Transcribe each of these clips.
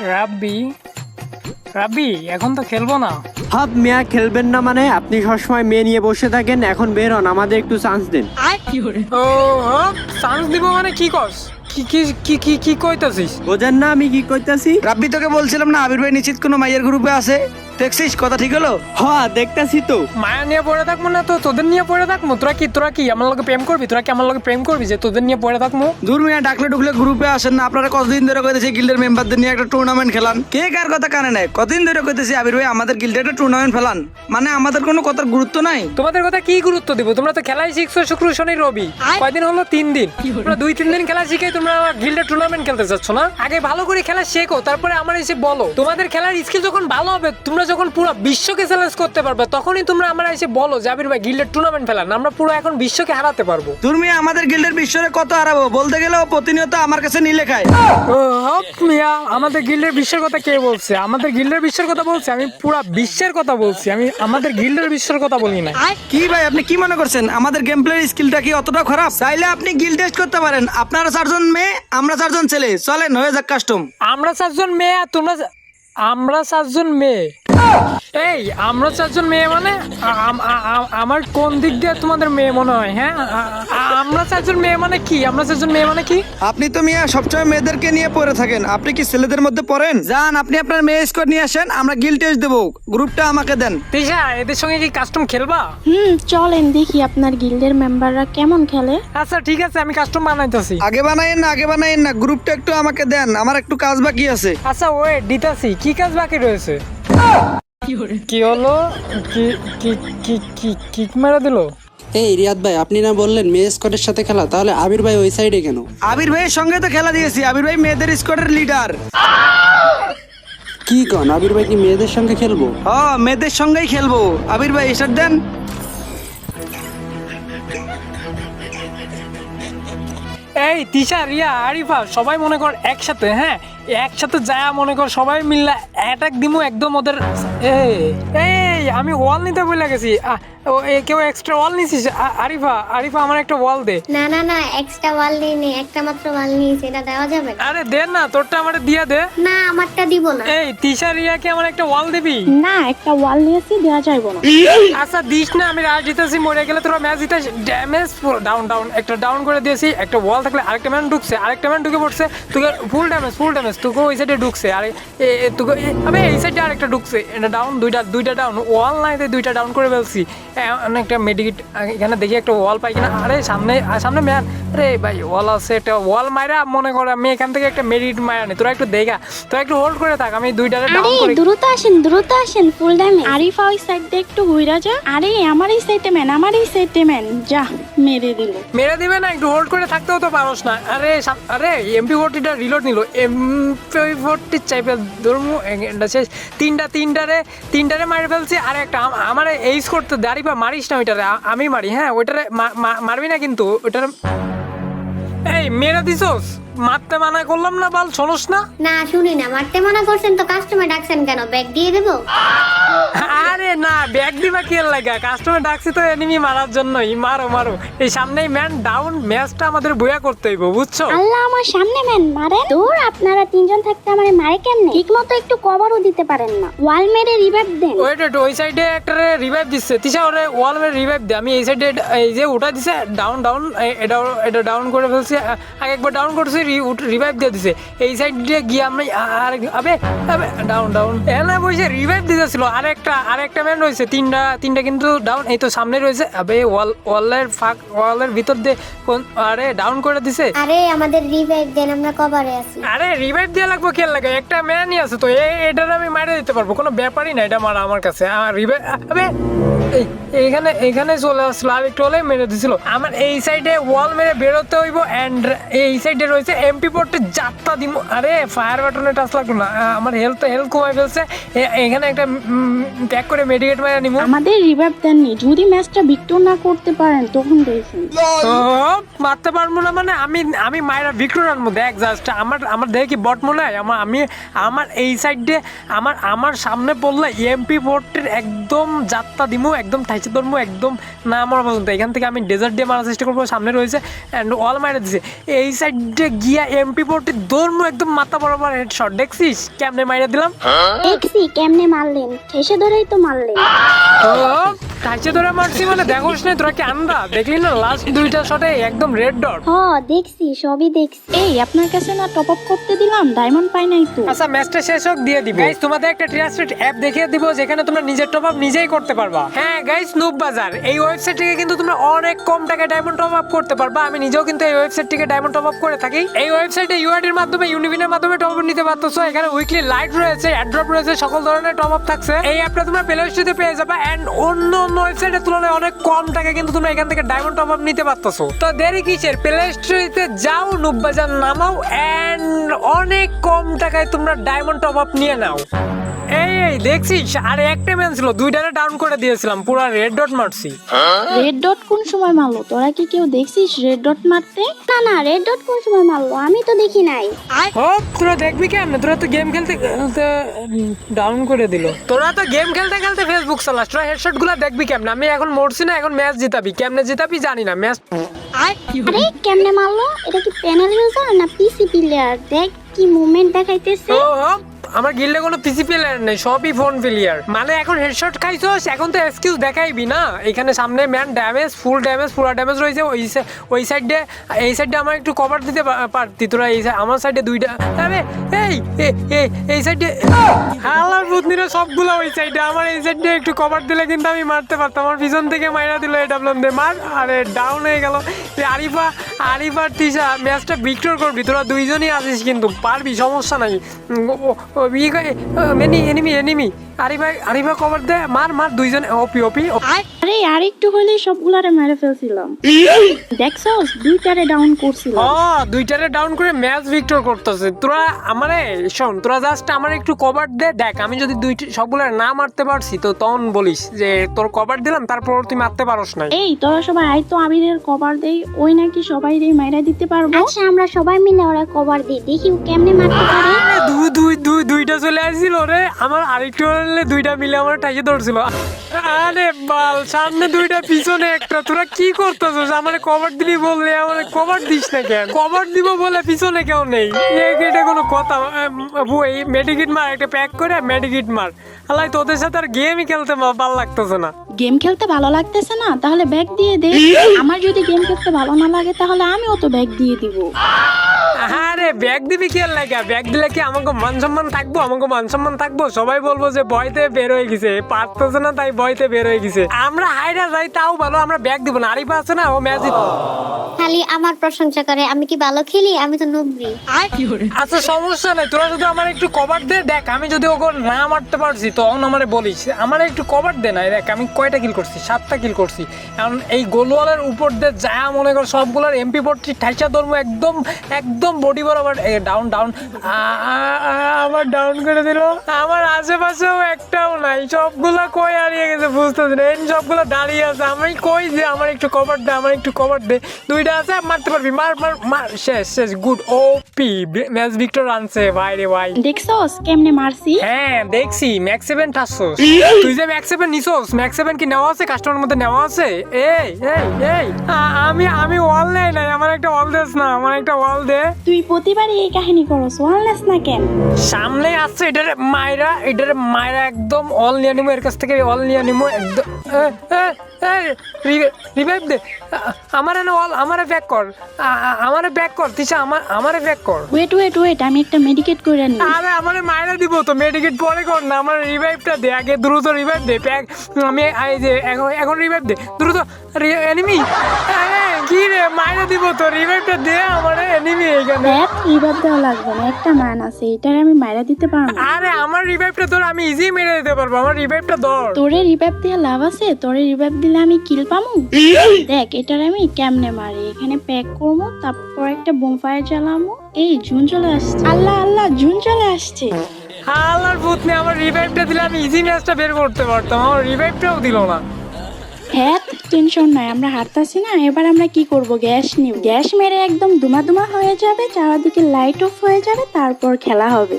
রাব্বি রাব্বি এখন তো খেলবো না। হাব মিয়া খেলবেন না মানে? আপনি সবসময় মেয়ে নিয়ে বসে থাকেন, এখন বের হন, আমাদের একটু চান্স দেন। ও চান্স দিব মানে কি কস? কি কি কি কি কি কইতাছিস? বোঝেন না আমি কি কইতাছি? রাব্বি তোকে বলছিলাম না আবির ভাই নিশ্চিত কোনো মাইয়ের গ্রুপে আছে, দেখছিস কথা ঠিক হলো? হ্যাঁ দেখতাছি তো। মায়া নিয়ে পড়ে থাকবো না তো তোদের নিয়ে পড়ে থাকবো? তোরা কি আমার লগে প্রেম করবি? তোরা কি আমার লগে প্রেম করবি যে তোদের নিয়ে পড়ে থাকবো? দূর মিয়া ডাকলে ঢুকলে গ্রুপে আসেন না। আপনারা কতদিন ধরে কইতেছি গিল্ডের মেম্বারদের নিয়ে একটা টুর্নামেন্ট খেলান, কে কার কথা কানে নেয়? কতদিন ধরে কইতেছি আবির ভাই আমাদের গিল্ডে একটা টুর্নামেন্ট ফেলান, মানে আমাদের কোনো কথার গুরুত্ব নাই। তোমাদের কথা কি গুরুত্ব দিব? তোমরা তো খেলাই শিখছো শুক্র শনি রবি, কয়দিন হলো? 3 দিন। তোমরা 2-3 দিন খেলা শিখে তোমরা গিল্ডের টুর্নামেন্ট খেলতে চাচ্ছ না? আগে ভালো করে খেলা শেখো, তারপরে আমার এসে বলো। তোমাদের খেলার স্কিল যখন ভালো হবে, তোমরা যখন পুরো বিশ্বকে চ্যালেঞ্জ করতে পারবে, তখনই তোমরা আমরা এসে বলো যে আবির ভাই গিল্ডের টুর্নামেন্ট ফেলান, আমরা পুরো এখন বিশ্বকে হারাতে পারবো। দূর মিয়া আমাদের গিল্ডের বিশ্বরে কত হারাবো? বলতে গেলেও প্রতিনিয়ত আমার কাছে নিলে খায়। ও হপ মিয়া, আমাদের গিল্ডের বিশ্বের কথা কে বলছে? আমাদের গিল্ডের বিশ্বের কথা বলছে? আমি পুরো বিশ্বের কথা বলছি, আমি আমাদের গিল্ডের বিশ্বের কথা বলি না। কি ভাই আপনি কি মনে করছেন আমাদের গেম প্লের স্কিলটা কি অতটা খারাপ? চাইলে আপনি গিল্ড টেস্ট করতে পারেন। আপনারা 4জন মেয়ে, আমরা 4জন ছেলে, চলেন হয়ে যাক কাস্টম। আমরা 4জন মেয়ে আর তোমরা আমরা 4জন মেয়ে। এই আমরা 4জন মেয়ে মানে আমার কোন দিক দিয়ে তোমাদের মেয়ে মনে হয়? হ্যাঁ, আমরা 4জন মেয়ে মানে কি? আমরা 4জন মেয়ে মানে কি? আপনি তো মিয়া সবসময় মেয়েদেরকে নিয়ে পড়ে থাকেন, আপনি কি ছেলেদের মধ্যে পড়েন? যান আপনি আপনার মেয়ে স্কোর নিয়ে আসেন, আমরা গিল্ড টেস্ট দেবো, গ্রুপটা আমাকে দেন। তিশা, এদের সঙ্গে কি কাস্টম খেলবা? চলেন দেখি আপনার গিল্ডের মেম্বাররা কেমন খেলে। আচ্ছা ঠিক আছে, আমি কাস্টম বানাইতেছি। আগে বানাইন না, গ্রুপটা একটু আমাকে দেন, আমার একটু কাজ বাকি আছে। আচ্ছা ওয়েট দিতাছি। কি কাজ বাকি রয়েছে? কি হলো? কি কি কি কি কিক মেরে দিলো? এই রিয়াদ ভাই, আপনি না বললেন মেয়ে স্কোয়াডের সাথে খেলা, তাহলে আবির ভাই ওই সাইডে কেন? আবির ভাইয়ের সঙ্গে তো খেলা দিয়েছি, আবির ভাই মেয়েদের স্কোয়াডের লিডার। কি কন, আবির ভাই কি মেয়েদের সঙ্গে খেলবো? মেয়েদের সঙ্গেই খেলবো। আবির ভাই এসব দেন। এই তিশা, রিয়া, আরিফা সবাই মনে কর একসাথে, হ্যাঁ একসাথে যায় মনে কর সবাই মিললে অ্যাটাক দিমু একদম ওদের। এই আমি ওয়াল নিতে বলে গেছি। কেউ এক্সট্রা ওয়াল নিছিস? আরিফা আমার একটা ওয়াল দে। না না না, এক্সট্রা ওয়াল নেই, একটা মাত্র ওয়াল নিয়েছি, এটা দেওয়া যাবে না। আরে দে না, তোরটা আমার দিয়ে দে। না আমারটা দিব না। এই তিশা, রিয়াকে আমার একটা ওয়াল দিবি? না, একটা ওয়াল নিয়েছি, দেওয়া যাইব না। আচ্ছা দিস না, আমি রাজ জিতেছি, মরে গেলে তোরা ম্যাচ জিতে। ড্যামেজ ডাউন একটা ডাউন করে দিয়েছি। একটা ওয়াল থাকলে আরেকটা ম্যান ঢুকছে, আরেকটা ম্যান ঢুকে পড়ছে, তোকে ফুল ড্যামেজ তোকে ওই সাইডে ঢুকছে। আরে তোকে আবে এই সাইডে আরেকটা ঢুকছে, এটা ডাউন, দুইটা ডাউন। ওয়াল নাইতে দুইটা ডাউন করে ফেলছি। একটা মেডিকেট এখানে দেখি একটা ওয়াল পাই কিনা। আরে সামনে ম্যান। আরে ভাই ওয়াল আছে, একটা ওয়াল মাইরা মনে করে আমি এখান থেকে একটা মেডিকেট মাইরা নি। তোরা একটু দেখা, তোরা একটু হোল্ড করে থাক, আমি দুইটারে ডাউন আরে করি। দ্রুত আসেন, ফুল ড্যামেজ। আরিফা ওই সাইড দিয়ে একটু ঘুরা যা। আরে আমার এই সাইডে ম্যান, যা মেরে দিল। মেরে দিবে না, একটু হোল্ড করে থাকতেও তো পারোস না। আরে MP40টা রিলোড নিল। MP40 চাইবে ধর্ম শেষ। তিনটারে মারি ফেলছি। আর একটা আমার এইস করতে দাঁড়ি বা মারিস না ওইটারে, আমি মারি। হ্যাঁ ওইটারে মারবি না কিন্তু ওইটারে। এই মেরে দিছোস, মারতে মানা করলাম না, বাল শোনস না? না শুনি না, মারতে মানা করছেন তো কাস্টমার ডাকছেন কেন? ব্যাগ দিয়ে দেবো? আরে না, ব্যাগ দিবা কি লাগা? কাস্টমার ডাকছি তো এনিমি মারার জন্যই। মারো। এই সামনেই ম্যান ডাউন, ম্যাচটা আমাদের বইয়া করতে হইব, বুঝছো? আল্লাহ, আমার সামনে ম্যান মারে। দূর, আপনারা 3জন থাকতে আমারে মারে কেমনে? ঠিক মতো একটু কভারও দিতে পারেন না। ওয়াল মেরে রিভাইভ দেন। ওই সাইডে একটা রিভাইভ দিচ্ছে। তিশা ওরে ওয়াল মেরে রিভাইভ দে। আমি এই সাইডে এই যে উঠা দিছে, ডাউন এটা ডাউন করে ফেলছি। আগে একবার ডাউন করছি, রিভাইভ দিয়ে দিছে। এই সাইড দিয়ে গিয়ে আমি আবে ডাউন এনে বসে রিভাইভ দিতেছিল। আরেকটা ম্যান রয়েছে, তিনটা কিন্তু ডাউন। এই তো সামনে রয়েছে। আবে ওয়ালের ভিতর দিয়ে আরে ডাউন করে দিছে। আরে আমাদের রিভাইভ দেন, আমরা কভারে আছি। আরে রিভাইভ দিয়ে লাগবো, খেয়াল লাগে একটা ম্যানই আছে তো, এটার আমি মারে দিতে পারবো, কোনো ব্যাপারই না এটা মারা আমার কাছে। রিভাইভ আবে এইখানে চলে আসলো, আর একটু হলে মেরে দিছিল। আমার এই সাইডে ওয়াল মেরে বেরোতে হইব। অ্যান্ড এই সাইডে রয়েছে MP40 যাত্রা দিম। আরে ফায়ার বাটনে টাচ লাগলো না, আমার হেলথ কমাই ফেলছে। এখানে একটা প্যাক করে মেডিকেট মারা নিব। আমাদের রিভাইভ দেননি, যদি ম্যাচটা ভিক্টর না করতে পারেন তখন দেখুন। মারতে পারবো না মানে আমি মায়েরা ভিক্টর আনবো। দেখ জাস্ট আমার দেখে কি বট মনে হয়? আমার এই সাইডে আমার সামনে পড়লে MP40 একদম যাত্রা দিমু, একদম ঠাইছে ধরবো, একদম না মরা পর্যন্ত। এখান থেকে আমি ডেজার্ট দিয়ে মারার চেষ্টা করবো। সামনে রয়েছে অ্যান্ড ওয়াল মারা দিছে। এই সাইডে গিয়া MP40 দৌড়মু একদম মাথা বরাবর হেডশট। দেখছিস কেমনে মাইরা দিলাম? দেখছি কেমনে মারলেন, ঠেসে ধরেই তো মারলেন। ও কাছে ধরে মারছি মানে দেখোস না তোরা কি আন্দা? দেখলি না লাস্ট দুইটা শটে একদম রেড ডট। হ দেখছি, সবই দেখছি। এই আপনার কাছে না টপ আপ করতে দিলাম, ডায়মন্ড পাই নাই তো। আচ্ছা ম্যাচটা শেষ হোক দিয়ে দিব। গাইস তোমাদের একটা ট্রাস্টেড অ্যাপ দেখিয়ে দিব যেখানে তোমরা নিজের টপ আপ নিজেই করতে পারবা। হ্যাঁ গাইস, নুব বাজার এই ওয়েবসাইট থেকে কিন্তু তোমরা অনেক কম টাকায় ডায়মন্ড টপ আপ করতে পারবা। আমি নিজেও কিন্তু এই ওয়েবসাইট থেকে ডায়মন্ড টপ আপ করে থাকি। এই ওয়েবসাইটে ইউআইডি এর মাধ্যমে ইউনিভিনের মাধ্যমে টপ আপ নিতে পারতেছো। এখানে উইকলি লাইট রয়েছে, অ্যাড্রপ রয়েছে, সকল ধরনের টপ আপ থাকছে। এই অ্যাপটা তোমরা প্লে স্টোরে পেয়ে যাবে এন্ড অন্য ওয়েবসাইটের তুলনায় অনেক কম টাকায় কিন্তু তোমরা এখান থেকে ডায়মন্ড টপ আপ নিতে পারতেছো। তো দেরি কিসের, প্লে স্টোরে যাও, নুব বাজার নামাও এন্ড অনেক কম টাকায় তোমরা ডায়মন্ড টপ আপ নিয়ে নাও। এই দেখছিস আর একটা ম্যান ছিল, দুইটারে ডাউন করে দিয়েছিলাম, পুরা রেড ডট মারছি। রেড ডট কোন সময় মারলো? তোরা কি কেউ দেখছিস রেড ডট মারতে? না না, রেড ডট কোন সময় মারলো আমি তো দেখি নাই। ও তোরা দেখবি কেমনে? তোরা তো গেম খেলতে খেলতে ডাউন করে দিল। তোরা তো গেম খেলতে খেলতে ফেসবুক চালাস, তোরা হেডশট গুলা দেখবি কেমনে? আমি এখন মরছি না, এখন ম্যাচ জিতাবি। কেমনে জিতাবি জানি না ম্যাচ। আরে কেমনে মারলো? এটা কি প্যানেল ইউজার না পিসি প্লেয়ার? দেখ কি মুভমেন্ট দেখাইতেছে। ও আমার গিল্ডে কোনো পিসি প্লেয়ার নেই, সবই ফোন প্লেয়ার। মানে এখন হেডশট খাইছস, এখন তো এক্সকিউজ দেখাইবি না। এখানে সামনে ম্যান ড্যামেজ, ফুল ড্যামেজ রয়েছে। ওই সাইডে, এই সাইডে আমার একটু কভার দিতে পারতি তোরা। এই আমার সাইডে দুইটা, আরে এই সাইডে হালার বুতনিরা সবগুলো ওই সাইডে। আমার এই সাইডে একটু কভার দিলে কিন্তু আমি মারতে পারতাম। আমার পিছন থেকে মাইরা দিল এডাব্লুএম দিয়ে মার। আরে ডাউন হয়ে গেল। আরিফা তিশা ম্যাচটা ভিক্টর করবি, তোরা দুইজনই আছিস কিন্তু পারবি, সমস্যা নাই। এনিমি আরিফা কভার দে, মার দুইজন। ওপি আরে আর একটু হলে সবগুলারে মেরে ফেলছিলাম। দেখছস দুইটারে ডাউন করছিলাম। দুইটারে ডাউন করে ম্যাচ ভিক্টর করতেছে। তোরা আমারে শোন, তোরা জাস্ট আমার একটু কভার দে। দেখ আমি যদি সবগুলা না মারতে পারছি তো তখন বলিস যে তোর কভার দিলাম, তারপর তুই মারতে পারস নাই। এই তোরা সবাই আয় তো, আবিরের কভার দেই। ওই নাকি সবাই রে মাইরা দিতে পারবো। আচ্ছা আমরা সবাই মিলে ওরা কভার দিই, দেখি ও কেমনে মারতে পারে। দুইটা চলে আসছিল রে, আমার আরেকটু দুইটা মিলে আমার টাইকে ধরছিল। আরে বাল, সামনে দুইটা পিছনে একটা। তোরা কি করতেছিস? আমার কভার দিলি বললে আমার কভার দিস না কেন? কভার দিব বলে পিছনে কেউ নেই, এটা কোনো কথা? এই মেডিকিট মার, একটা প্যাক করে মেডিকিট মার। আলাই তোদের সাথে আর গেমই খেলতে ভালো লাগতেছে না। গেম খেলতে ভালো লাগতেছে না? তাহলে ব্যাগ দিয়ে দে। আমার যদি গেম খেলতে ভালো না লাগে তাহলে আমিও তো ব্যাগ দিয়ে দিব। আরে ব্যাগ দিবি কি আর লাগা? ব্যাগ দিলে কি আমাকে মান সম্মান থাকবো? আমাকে মান সম্মান থাকবো? সবাই বলবো যে ভয়তে বের হয়ে গেছে, পারতেছে না তাই ভয়তে বের হয়ে গেছে। আমরা হাইরা যাই তাও ভালো, আমরা ব্যাগ দিব না। আরিফা আছে না, ও ম্যাচ খালি আমার প্রশংসা করে, আমি কি ভালো খেলি? আমি তো নুবরি। আচ্ছা সমস্যা নাই, তোরা যদি আমার একটু কভার দে। দেখ আমি যদি ওকে না মারতে পারছি তখন আমারে বলিস, আমার একটু কভার দে না। দেখ আমি কয়টা কিল করছি, 7টা কিল করছি। এখন এই গোলওয়ালের উপর দিয়ে যা মনে কর সবগুলোর MP40 ঠাইসা ধর্ম একদম বডি বরাবর। ডাউন আমার ডাউন করে দিল। আমার আশেপাশেও একটাও নাই, সবগুলা কই হারিয়ে গেছে বুঝতেছি না। সবগুলো দাঁড়িয়ে আছে। আমি কই যে আমার একটু কভার দে, আমার একটু কভার দে। দুইটা আছে, মারতে পারবি, মার। শেষ গুড। ওপি ম্যাচ ভিক্টর আনছে ভাই রে ভাই। দেখছস কেমনে মারছি? হ্যাঁ দেখছি, ম্যাক্স 7 টাসছস তুই। যে ম্যাক্স 7 নিছস, ম্যাক্স 7 কি নেওয়া আছে? কাস্টমারের মধ্যে নেওয়া আছে? এই আমি ওয়াল নেই নাই, আমার একটা ওয়াল দেস না, আমার একটা ওয়াল দে। তুই প্রতিবারই এই কাহিনী করস, ওয়ারলেস না কেন? সামনে আসছে এটারে মাইরা একদম অল নিয়ে নিমো, এর কাছ থেকে অল নিয়ে নিমো একদম। রিভাইভ দে আমার না, অল আমারে ব্যাক কর তিশা, আমারে ব্যাক কর। ওয়েট আমি একটা মেডিকেট করে নি। আরে আমারে মাইরা দিব তো, মেডিকেট পরে কর না, আমার রিভাইভটা দে আগে, দ্রুত রিভাইভ দে। প্যাক আমি এই যে এখন রিভাইভ দে দ্রুত। এনিমি কি রে, মাইরা দিব তো, রিভাইভটা দে আমার। এনিমি এখানে রিভাইভ দেওয়া লাগবে না, একটা মান আছে, এটারে আমি মাইরা দিতে পারবো। আরে আমার রিভাইভটা তোর আমি ইজি মেরে দিতে পারবো, আমার রিভাইভটা ধর। তোরে রিভাইভ দিয়ে লাভ আছে? তোরে রিভাইভ দিলে আমি কিল পামু। দেখ এটারে আমি কেমনে মারি, এখানে প্যাক করবো, তারপর একটা বোমফায়ার জ্বালাবো। এই জুন চলে আসছে, আল্লাহ জুন চলে আসছে। হালার ভূতনি, আমার রিভাইভটা দিলে আমি ইজি ম্যাচটা বের করতে পারতাম, আমার রিভাইভটাও দিল না। হ্যাঁ টেনশন নাই, আমরা হারতাছি না। এবার আমরা কি করব, গ্যাস নিব। গ্যাস মেরে একদম দুমা হয়ে যাবে, চারদিকে লাইট অফ হয়ে যাবে, তারপর খেলা হবে।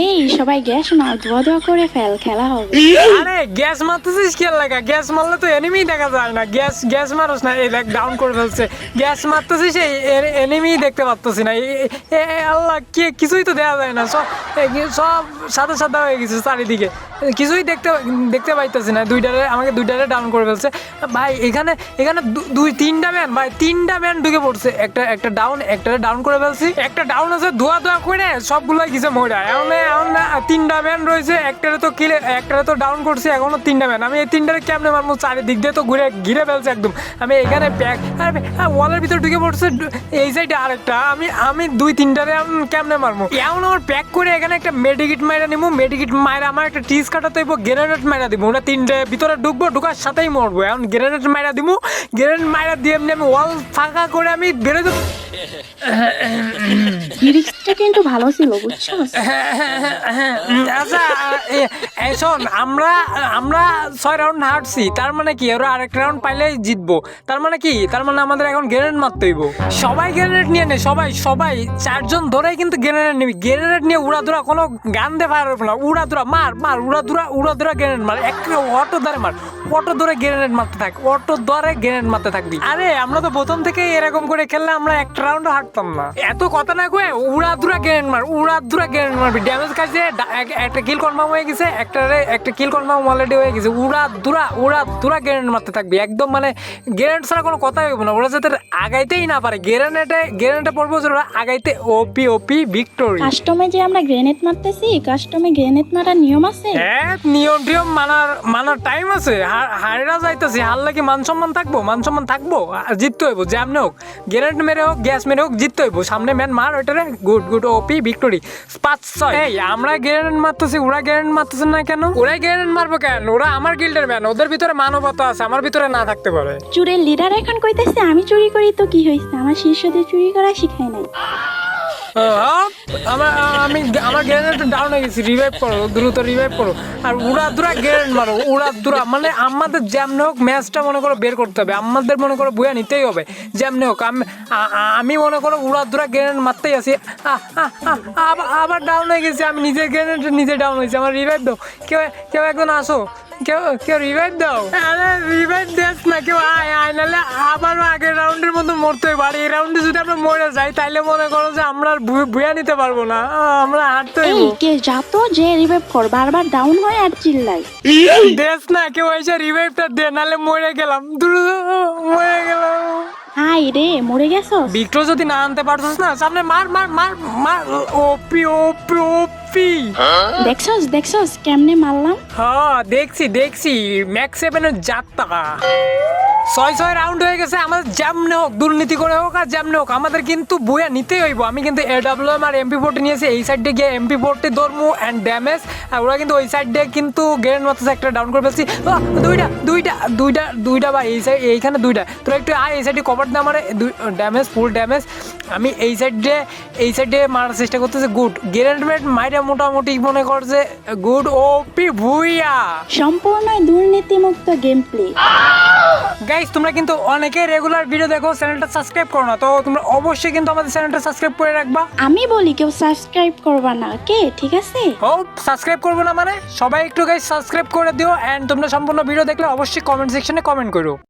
এই সবাই গ্যাস মার, ধোয়া ধোয়া করে ফেল, খেলা হবে। আরে গ্যাস মারতেছিস কি লাগা? গ্যাস মারলে তো এনিমি দেখা যায় না। গ্যাস মারস না, এই দেখ ডাউন করে ফেলছে। গ্যাস মারতেছিস, এই এনিমি দেখতে পারতেছি না। আল্লাহ, কিছুই তো দেখা যায় না, সব সব সাদা সাদা হয়ে গেছে চারিদিকে, কিছুই দেখতে পাইতেছি না। আমাকে দুইটারে ডাউন করে ফেলছে ভাই। এখানে তিনটা ম্যান ভাই, তিনটা ম্যান ঢুকে পড়ছে। একটা ডাউন করে ফেলছি, একটা ডাউন আছে ধোয়া করে সবগুলো গেছে মরা। এখন তিনটা ম্যান রয়েছে, একটারে তো ডাউন করছি, এখনো তিনটা ম্যান। আমি এই তিনটারে কেমনে মারবো? চারিদিক দিয়ে তো ঘিরে ফেলছে একদম। আমি এখানে ওয়ালের ভিতরে ঢুকে পড়ছে, এই সাইডে আরেকটা। আমি দুই তিনটারে কেমনে মারবো? এমন আমার প্যাক করে এখানে একটা মেডিকিট মাইরা নিবো। মেডিকিট মাইরা আমার একটা টিস কাটাতে হইব, গ্রেনেড মাইরা দিব। ওরা তিনটে ভিতরে ঢুকবো, ঢুকার সাথেই মরবো। এখন গ্রেনেড মাইরা দিব, গ্রেনেড মাইরা দিয়ে এমনি আমি ওয়াল ফাঁকা করে আমি বেরো দেবো। লিরিক্সটা কিন্তু ভালো ছিল, বুঝছো? আচ্ছা, শোন, আমরা 6 রাউন্ড হারছি, তার মানে কি ওরা আরেক রাউন্ড পাইলেই জিতবো? তার মানে কি? তার মানে আমাদের এখন গ্রেনেড মারতে হইব। সবাই গ্রেনেড নিয়ে নে, সবাই 4 জন ধরেই কিন্তু গ্রেনেড নিবি। গ্রেনেড নিয়ে উড়াধুরা, কোনো গান দিয়ে ফায়ার হবে না, উড়াধুরা মার উড়াধুরা গ্রেনেড মার। একটা অটো ধরে মার, অটো ধরে গ্রেনেড মারতে থাক, অটো ধরে গ্রেনেড মারতে থাকবি। আরে আমরা তো প্রথম থেকে এরকম করে খেললে আমরা একটা রাউন্ডও হারতাম না। এত কথা না কয়ে উড়াধুরা গ্রেনেড মারবি। ড্যামেজ খাইছে, একটা কিল কনফার্ম হয়ে গেছে, একটা কিল কনফার্ম অলরেডি হয়ে গেছে। উড়াধুরা গ্রেনেড মারতে থাকবি একদম। মানে গ্রেনেড ছাড়া কোনো কথাই হবে না। ওরা যাতে আগাইতেই না পারে, গ্রেনেডে পড়বো ওরা আগাইতে। ওপি ভিক্টোরি। কাস্টমে যে আমরা গ্রেনেড মারতেছি, কাস্টমে গ্রেনেড মারার নিয়ম আছে। হ্যাঁ, নিয়ম মানার টাইম আছে। হারেরা যাইতেছি, হারলে কি মান সম্মান থাকবো? জিততে হইব, যেমনি হোক, গ্রেনেড মেরে হোক, গ্যাস মেরে হোক, জিততে হইব। সামনে ম্যান মার, ওইটারে গুড ওপি ভিক্টোরি 5-6। এই আমরা গ্রেনেড মারতেছি, ওরা গ্রেনেড মারতেছে না কেন? ওরাই গ্রেনেড মারবো কেন? ওরা আমার গিল্ডের ম্যান, ওদের ভিতরে মানবতা আছে, আমার ভিতরে না থাকতে পারে। চুরের লিডার এখন কইতেছে আমি চুরি করি, তো কি হয়েছে? আমার শীর্ষদের চুরি করা শিখাই নাই। আমার গ্রেনেড ডাউন হয়ে গেছি, রিভাইভ করো, দ্রুত রিভাইভ করো। আর উড়াধুরা গ্রেনেড মারো, উড়াধুরা। মানে আমাদের যেমনি হোক ম্যাচটা মনে করো বের করতে হবে, আমাদের মনে করো বুয়া নিতেই হবে যেমনি হোক। আমি মনে করো উড়াধুরা গ্রেনেড মারতেই আছি। আবার ডাউন হয়ে গেছি, আমি নিজের গ্রেনেড নিজে ডাউন হয়েছি। আমার রিভাইভ দাও, কেউ একজন আসো, কেউ রিভাইভ দাও। আরে রিভাইভ দেস না, কেউ আয় নাহলে আবারও আগের রাউন্ডের মতো মরতে পারি। এই রাউন্ডে যদি আমরা মরে যাই তাইলে মনে করো যে আমরা বুয়া নিতে পারবো না, আমরা হারতে এই কে যাতো যে রিভাইভ কর, বারবার ডাউন হয় আর চিল্লাই। দেস না, কেউ এসে রিভাইভটা দে, নাহলে মরে গেলাম, মরে গেলাম। হাই রে, মরে গেছো? ভিক্টর যদি না আনতে পারছিস না, সামনে মার। ওপি। দেখছস কেমনে মারলাম? হ্যাঁ দেখছি ম্যাক্স 7-এর যাত্রা। 6 রাউন্ড হয়ে গেছে। আমাদের যেমনে হোক, দুর্নীতি করে হোক আর যেমনে হোক, আমাদের কিন্তু বইয়া নিতেই হইব। আমি কিন্তু AWM আর MP40 নিয়েছি। এই সাইডে গিয়ে MP40 ধরমু অ্যান্ড ড্যামেজ। আর ওরা কিন্তু ওই সাইডে কিন্তু গ্রেনেড মারতেছে, একটা ডাউন করে ফেলছি। দুইটা বা এইখানে দুইটা। তোরা একটু আয়, এই সাইডে কভার দিয়ে আমার ড্যামেজ, ফুল ড্যামেজ। আমি এই সাইডে মারার চেষ্টা করতেছি। গুড গ্রেনেড মাইরা মোটামুটি মনে করছে গুড ওপি ভুইয়া। সম্পূর্ণ দুর্নীতিমুক্ত গেম প্লে। গাইস, তোমরা কিন্তু অনেকে রেগুলার ভিডিও দেখো, চ্যানেলটা সাবস্ক্রাইব করো না, তো তোমরা অবশ্যই কিন্তু আমাদের চ্যানেলটা সাবস্ক্রাইব করে রাখবা। আমি বলি কেউ সাবস্ক্রাইব করবা না, কে? ঠিক আছে, ও সাবস্ক্রাইব করবো না মানে? সবাই একটু গাইস সাবস্ক্রাইব করে দিও। এন্ড তোমরা সম্পূর্ণ ভিডিও দেখলে অবশ্যই কমেন্ট সেকশনে কমেন্ট করো।